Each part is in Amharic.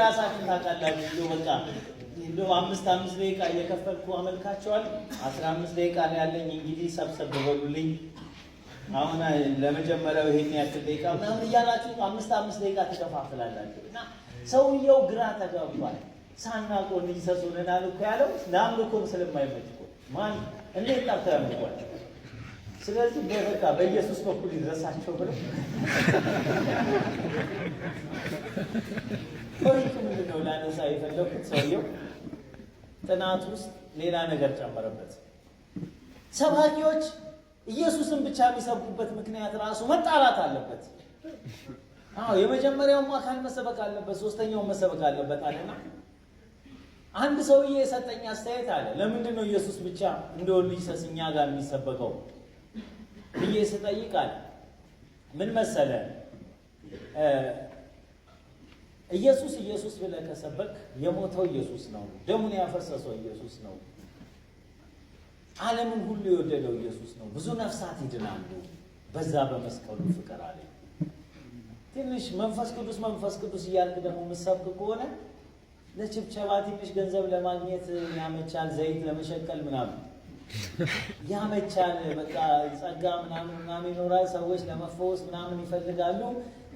የራሳችን ታውቃላችሁ። በቃ እንደው 5 ደቂቃ እየከፈልኩ አመልካቸዋል። 15 ደቂቃ ነው ያለኝ። እንግዲህ ሰብሰብ በሉልኝ። አሁን ለመጀመሪያው ይሄን ያክል ደቂቃ ምናምን እያላችሁ 5 ደቂቃ ተከፋፍላላችሁ እና ሰውየው ግራ ተጋብቷል። ሳናውቀው እንዲሰሱልናል እኮ ያለው ለአምልኮም ስለማይመች እኮ ማን እንዴት ጠርተው ያምልኳቸው? ስለዚህ በቃ በኢየሱስ በኩል ይድረሳቸው ብለው ፖይንቱ ምንድን ነው ላነሳ የፈለኩት ሰውየው ጥናት ውስጥ ሌላ ነገር ጨመረበት። ሰባኪዎች ኢየሱስን ብቻ የሚሰብኩበት ምክንያት ራሱ መጣላት አለበት። የመጀመሪያውም አካል መሰበክ አለበት፣ ሶስተኛው መሰበክ አለበት አለና አንድ ሰውዬ የሰጠኝ አስተያየት አለ። ለምንድን ነው ኢየሱስ ብቻ እንደወል ኢየሱስ እኛ ጋር የሚሰበከው ብዬ ስጠይቅ አለ ምን መሰለ ኢየሱስ ብለህ ከሰበክ የሞተው ኢየሱስ ነው፣ ደሙን ያፈሰሰው ኢየሱስ ነው፣ ዓለምን ሁሉ የወደደው ኢየሱስ ነው፣ ብዙ ነፍሳት ይድናሉ በዛ በመስቀሉ ፍቅር አለ። ትንሽ መንፈስ ቅዱስ እያልክ ደግሞ የምትሰብክ ከሆነ ለችብቸባ ትንሽ ገንዘብ ለማግኘት ያመቻል፣ ዘይት ለመሸቀል ምናምን ያመቻል፣ በቃ ጸጋ ምናምን ይኖራል፣ ሰዎች ለመፈወስ ምናምን ይፈልጋሉ፣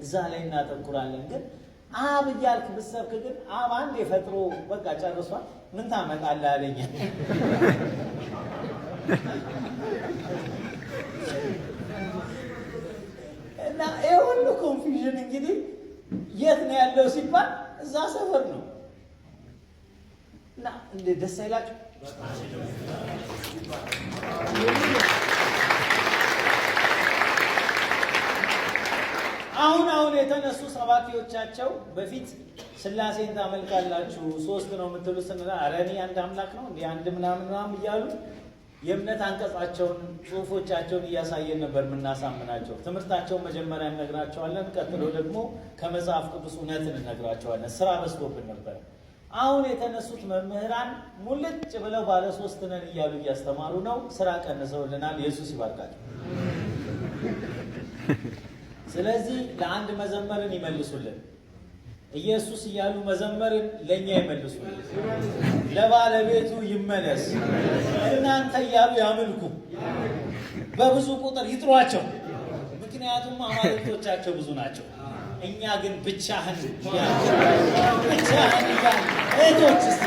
እዛ ላይ እናተኩራለን። ግን አብ እያልክ ብትሰብክ ግን አብ አንድ የፈጥሮ በቃ ጨርሷል፣ ምን ታመጣለህ አለኝ። እና ይሄ ሁሉ ኮንፊውዥን እንግዲህ የት ነው ያለው ሲባል እዛ ሰፈር ነው። እና እንደ ደስ አይላችሁ? አሁን የተነሱ ሰባኪዎቻቸው በፊት ሥላሴን ታመልካላችሁ 3 ነው የምትሉ ስንላ ኧረ እኔ አንድ አምላክ ነው እንደ አንድ ምናምን እያሉ የእምነት አንቀጻቸውን ጽሑፎቻቸውን እያሳየን ነበር የምናሳምናቸው። ትምህርታቸውን መጀመሪያ እነግራቸዋለን፣ ቀጥሎ ደግሞ ከመጽሐፍ ቅዱስ እውነትን እነግራቸዋለን። ስራ በዝቶብን ነበር። አሁን የተነሱት መምህራን ሙልጭ ብለው ባለ 3 ነን እያሉ እያስተማሩ ነው። ስራ ቀንሰውልናል። ኢየሱስ ይባርካቸው። ስለዚህ ለአንድ መዘመርን ይመልሱልን፣ ኢየሱስ እያሉ መዘመርን ለኛ ይመልሱልን፣ ለባለቤቱ ይመለስ፣ እናንተ እያሉ ያምልኩ፣ በብዙ ቁጥር ይጥሯቸው። ምክንያቱም አማልክቶቻቸው ብዙ ናቸው። እኛ ግን ብቻህን እህቶች እስቲ